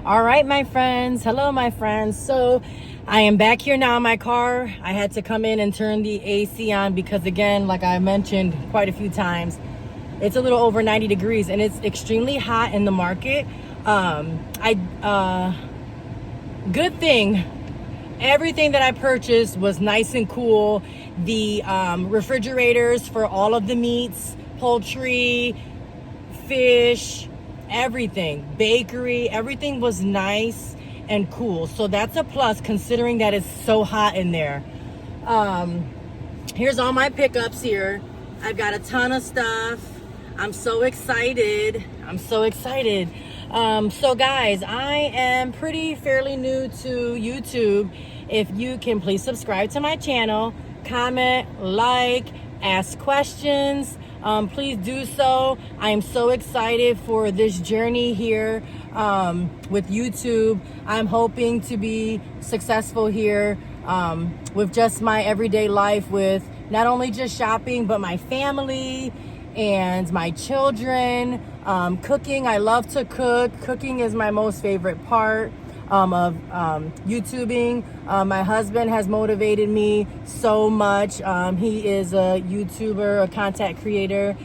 All right, my friends. Hello, my friends. So I am back here now in my car. I had to come in and turn the AC on because, again, like I mentioned quite a few times, it's a little over 90 degrees and it's extremely hot in the market. Good thing, everything that I purchased was nice and cool. The refrigerators for all of the meats, poultry, fish, everything, bakery, everything was nice and cool. So that's a plus considering that it's so hot in there. Here's all my pickups here. I've got a ton of stuff. I'm so excited. So guys, I am fairly new to YouTube. If you can please subscribe to my channel, comment, like, ask questions. Please do so. I am so excited for this journey here with YouTube. I'm hoping to be successful here with just my everyday life, with not only just shopping, but my family and my children. Cooking, I love to cook. Cooking is my most favorite part of YouTubing. My husband has motivated me so much. He is a YouTuber, a content creator.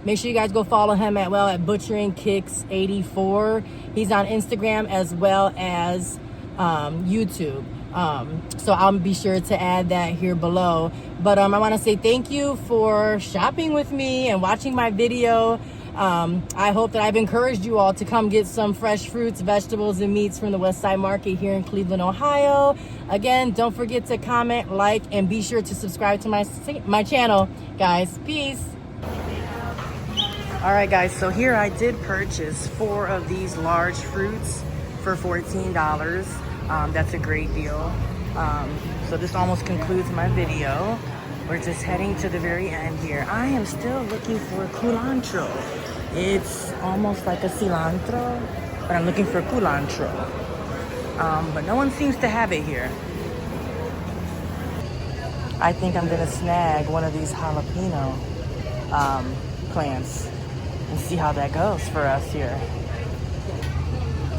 Make sure you guys go follow him at Butchering Kicks 84. He's on Instagram as well as YouTube. So I'll be sure to add that here below. But I want to say thank you for shopping with me and watching my video. I hope that I've encouraged you all to come get some fresh fruits, vegetables, and meats from the West Side Market here in Cleveland, Ohio. Again, don't forget to comment, like, and be sure to subscribe to my channel, guys. Peace. All right, guys, so here I did purchase 4 of these large fruits for $14. That's a great deal. So this almost concludes my video. We're just heading to the very end here. I am still looking for culantro. It's almost like a cilantro, but I'm looking for culantro. But no one seems to have it here. I think I'm gonna snag one of these jalapeno plants and see how that goes for us here.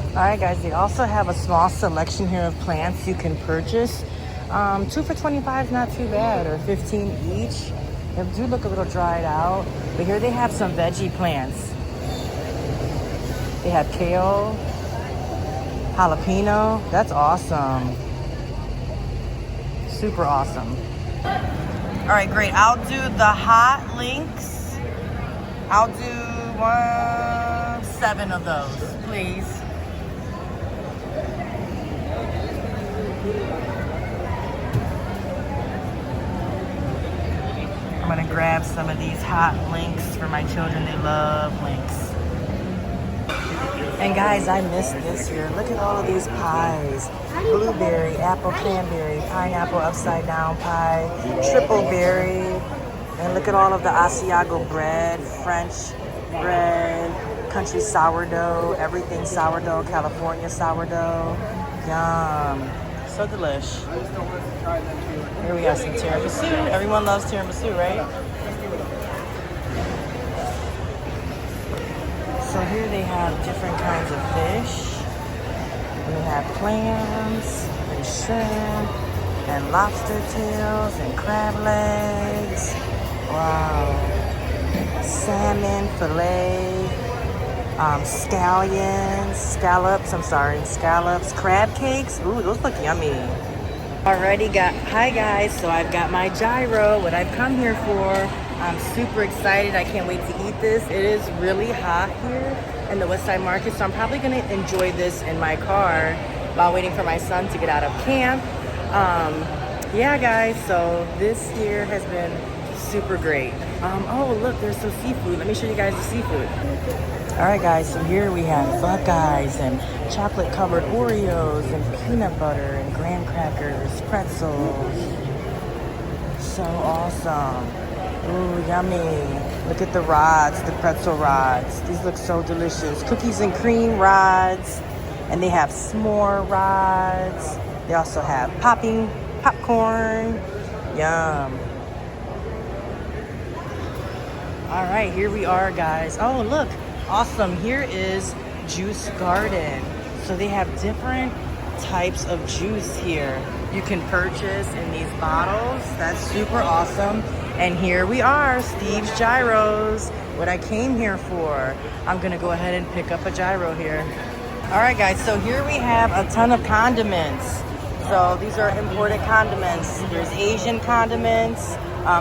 All right, guys, they also have a small selection here of plants you can purchase. 2 for $25 is not too bad, or 15 each. They do look a little dried out, but here they have some veggie plants. They have kale, jalapeno. That's awesome. Super awesome. All right, great. I'll do the hot links. I'll do 7 of those, please. I'm gonna grab some of these hot links for my children. They love links. And guys, I missed this here. Look at all of these pies. Blueberry, apple cranberry, pineapple upside down pie, triple berry. And look at all of the Asiago bread, French bread, country sourdough, everything sourdough, California sourdough. Yum. So delish. Here we got some tiramisu. Everyone loves tiramisu, right? So here they have different kinds of fish. We have clams and shrimp and lobster tails and crab legs. Wow. Salmon fillet. Scallops, crab cakes. Ooh, those look yummy. Hi guys, so I've got my gyro, what I've come here for. I'm super excited. I can't wait to eat this. It is really hot here in the West Side Market, so I'm probably gonna enjoy this in my car while waiting for my son to get out of camp. Yeah guys, so this year has been super great. Oh look, there's some seafood. Let me show you guys the seafood. All right guys, so here we have Buckeyes and chocolate covered Oreos and peanut butter and graham crackers, pretzels. So awesome. Ooh, yummy. Look at the rods, the pretzel rods. These look so delicious. Cookies and cream rods, and they have s'more rods. They also have popcorn. Yum. All right, here we are, guys. Oh, look. Awesome. Here is Juice Garden. So they have different types of juice here you can purchase in these bottles. That's super awesome. And here we are, Steve's Gyros, what I came here for. I'm gonna go ahead and pick up a gyro here. All right, guys, so here we have a ton of condiments. So these are imported condiments. There's Asian condiments.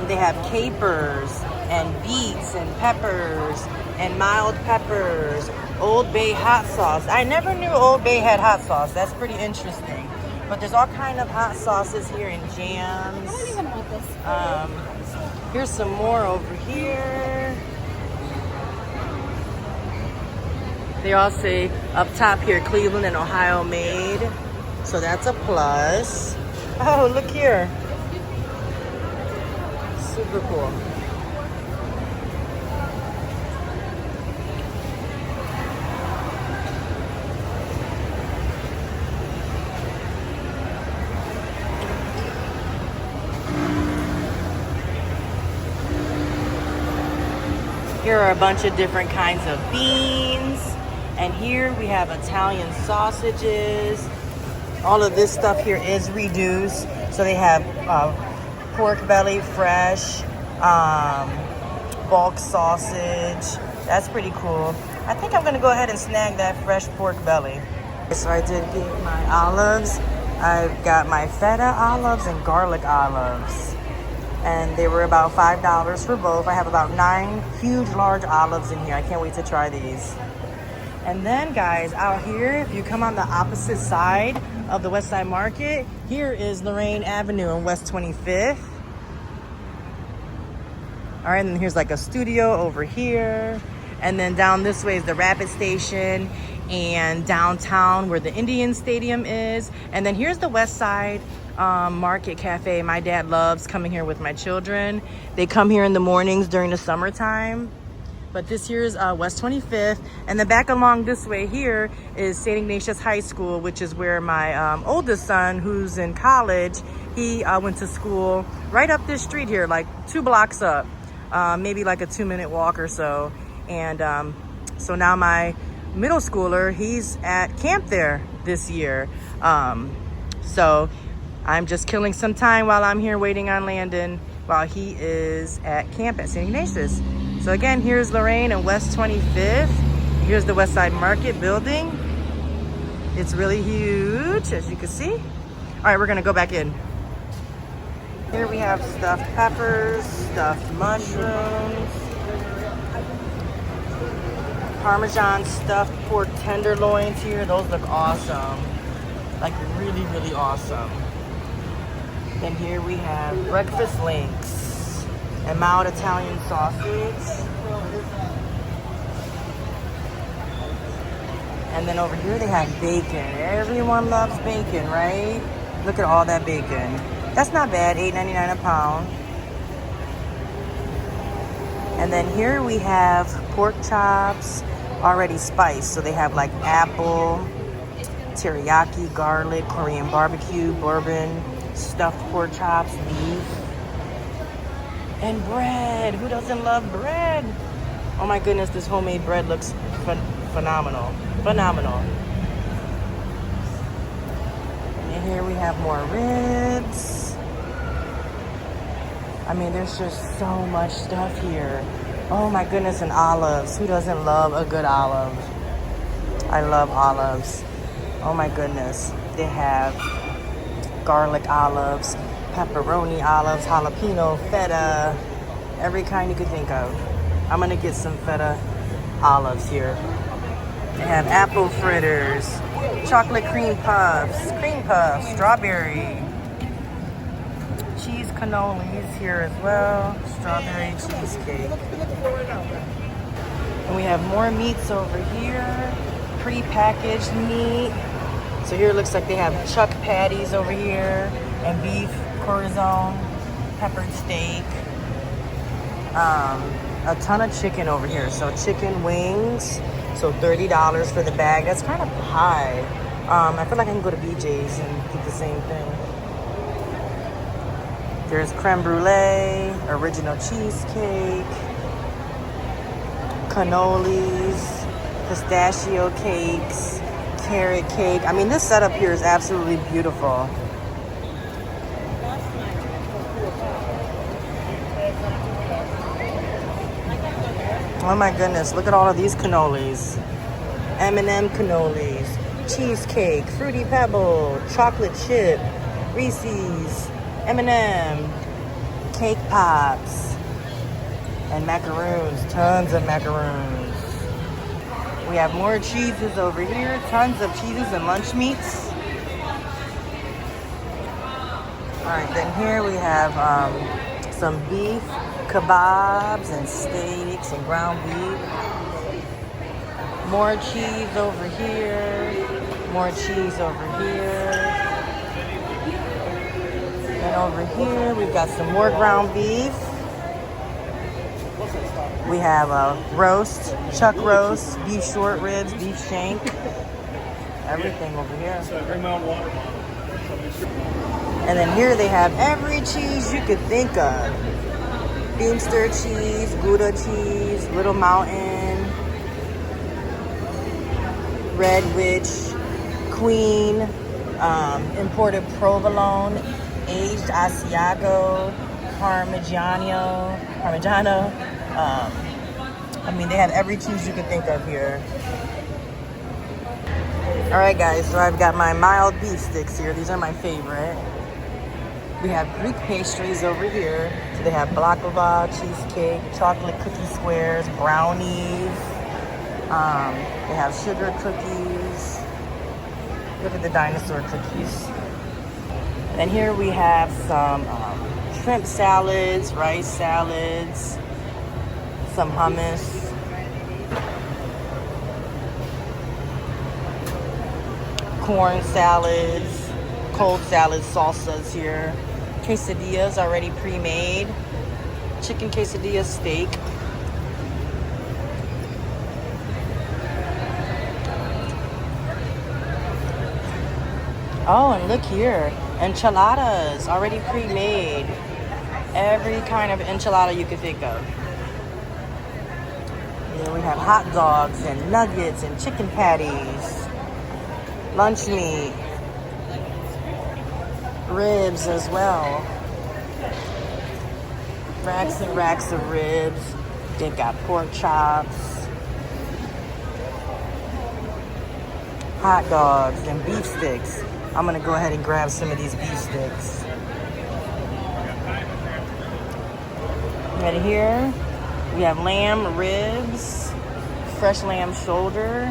They have capers and beets and peppers and mild peppers. Old Bay hot sauce. I never knew Old Bay had hot sauce. That's pretty interesting. But there's all kind of hot sauces here and jams. I don't even want this. Here's some more over here. They all say up top here, Cleveland and Ohio made. So that's a plus. Oh, look here. Super cool. Here are a bunch of different kinds of beans. And here we have Italian sausages. All of this stuff here is reduced. So they have pork belly fresh, bulk sausage. That's pretty cool. I think I'm gonna go ahead and snag that fresh pork belly. So I did get my olives. I've got my feta olives and garlic olives. And they were about $5 for both. I have about 9 huge, large olives in here. I can't wait to try these. And then, guys, out here, if you come on the opposite side of the West Side Market, here is Lorraine Avenue and West 25th. All right, and then here's like a studio over here. And then down this way is the Rapid Station and downtown where the Indian Stadium is. And then here's the West Side Market Cafe. My dad loves coming here with my children. They come here in the mornings during the summertime. But this here is West 25th. And then back along this way here is St. Ignatius High School, which is where my oldest son, who's in college, he went to school right up this street here, like 2 blocks up, maybe like a 2-minute walk or so. And so now my middle schooler, he's at camp there this year. So I'm just killing some time while I'm here waiting on Landon while he is at camp at St. Ignatius. So again, here's Lorraine and West 25th. Here's the West Side Market building. It's really huge, as you can see. All right, we're gonna go back in. Here we have stuffed peppers, stuffed mushrooms, Parmesan stuffed pork tenderloins here. Those look awesome. Like really, really awesome. Then here we have breakfast links and mild Italian sausage. And then over here they have bacon. Everyone loves bacon, right? Look at all that bacon. That's not bad, $8.99 a pound. And then here we have pork chops already spiced. So they have like apple, teriyaki, garlic, Korean barbecue, bourbon, stuffed pork chops, beef, and bread. Who doesn't love bread? Oh my goodness, this homemade bread looks phenomenal. Phenomenal. And here we have more ribs. I mean, there's just so much stuff here. Oh my goodness, and olives. Who doesn't love a good olive? I love olives. Oh my goodness. They have garlic olives, pepperoni olives, jalapeno, feta, every kind you could think of. I'm gonna get some feta olives here. They have apple fritters, chocolate cream puffs, strawberry, cheese cannolis here as well, strawberry cheesecake. And we have more meats over here, pre-packaged meat. So here it looks like they have chuck patties over here and beef corazon, peppered steak. A ton of chicken over here. So chicken wings, so $30 for the bag. That's kind of high. I feel like I can go to BJ's and get the same thing. There's creme brulee, original cheesecake, cannolis, pistachio cakes, carrot cake. I mean, this setup here is absolutely beautiful. Oh my goodness, look at all of these cannolis. M&M cannolis, cheesecake, Fruity Pebble, chocolate chip, Reese's, M&M, cake pops, and macaroons, tons of macaroons. We have more cheeses over here, tons of cheeses and lunch meats. All right, then here we have some beef kebabs and steaks and ground beef. More cheese over here. More cheese over here. And over here we've got some more ground beef. We have a roast, chuck roast, beef short ribs, beef shank. Everything over here. And then here they have every cheese you could think of. Beamster cheese, Gouda cheese, Little Mountain, Red Witch, Queen, imported provolone, aged Asiago, Parmigiano. I mean, they have every cheese you could think of here. All right, guys, so I've got my mild beef sticks here. These are my favorite. We have Greek pastries over here. So they have baklava, cheesecake, chocolate cookie squares, brownies. They have sugar cookies. Look at the dinosaur cookies. And here we have some shrimp salads, rice salads, some hummus. Corn salads, cold salad salsas here. Quesadillas already pre-made. Chicken quesadilla steak. Oh, and look here. Enchiladas already pre-made. Every kind of enchilada you could think of. Here we have hot dogs and nuggets and chicken patties. Lunch meat. Ribs as well. Racks and racks of ribs. They've got pork chops. Hot dogs and beef sticks. I'm gonna go ahead and grab some of these beef sticks. Right here, we have lamb ribs, fresh lamb shoulder.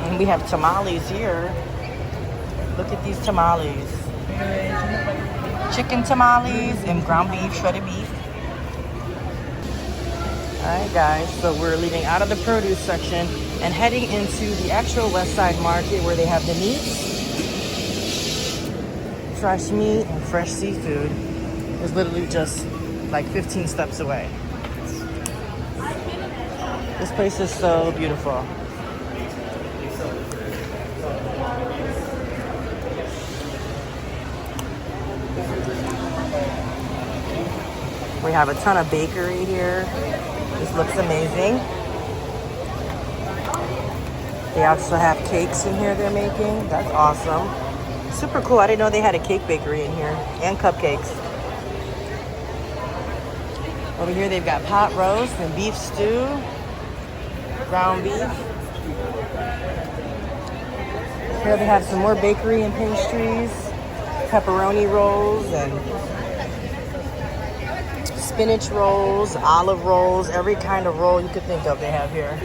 And we have tamales here. Look at these tamales. Chicken tamales and ground beef, shredded beef. All right, guys, so we're leaving out of the produce section and heading into the actual West Side Market where they have the meats, fresh meat, and fresh seafood. It's literally just like 15 steps away. This place is so beautiful. We have a ton of bakery here. This looks amazing. They also have cakes in here they're making. That's awesome. Super cool. I didn't know they had a cake bakery in here and cupcakes. Over here they've got pot roast and beef stew, ground beef. Here they have some more bakery and pastries, pepperoni rolls and spinach rolls, olive rolls, every kind of roll you could think of they have here.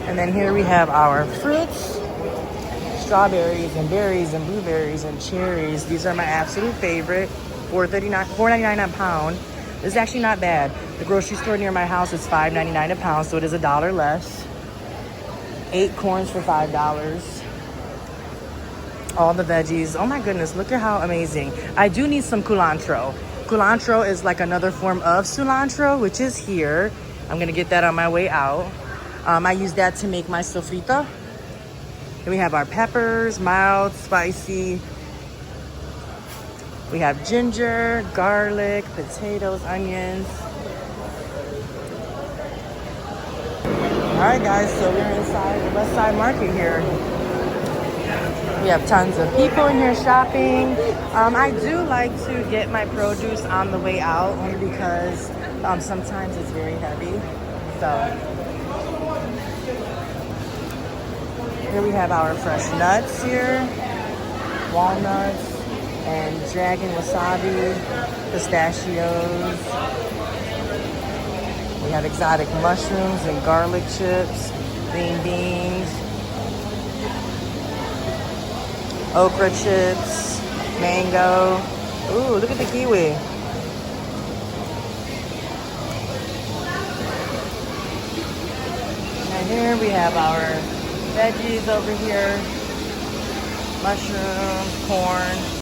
And then here we have our fruits, strawberries and berries and blueberries and cherries. These are my absolute favorite, $4.99 a pound. This is actually not bad. The grocery store near my house is $5.99 a pound, so it is $1 less. 8 corns for $5. All the veggies. Oh my goodness, look at how amazing. I do need some culantro. Culantro is like another form of cilantro, which is here. I'm gonna get that on my way out. I use that to make my sofrito. Then we have our peppers, mild, spicy. We have ginger, garlic, potatoes, onions. Alright guys, so we're inside the West Side Market here. We have tons of people in here shopping. I do like to get my produce on the way out only because sometimes it's very heavy. So here we have our fresh nuts here, walnuts and dragon wasabi, pistachios. We have exotic mushrooms and garlic chips, green beans, okra chips, mango. Ooh, look at the kiwi. And here we have our veggies over here, mushrooms, corn.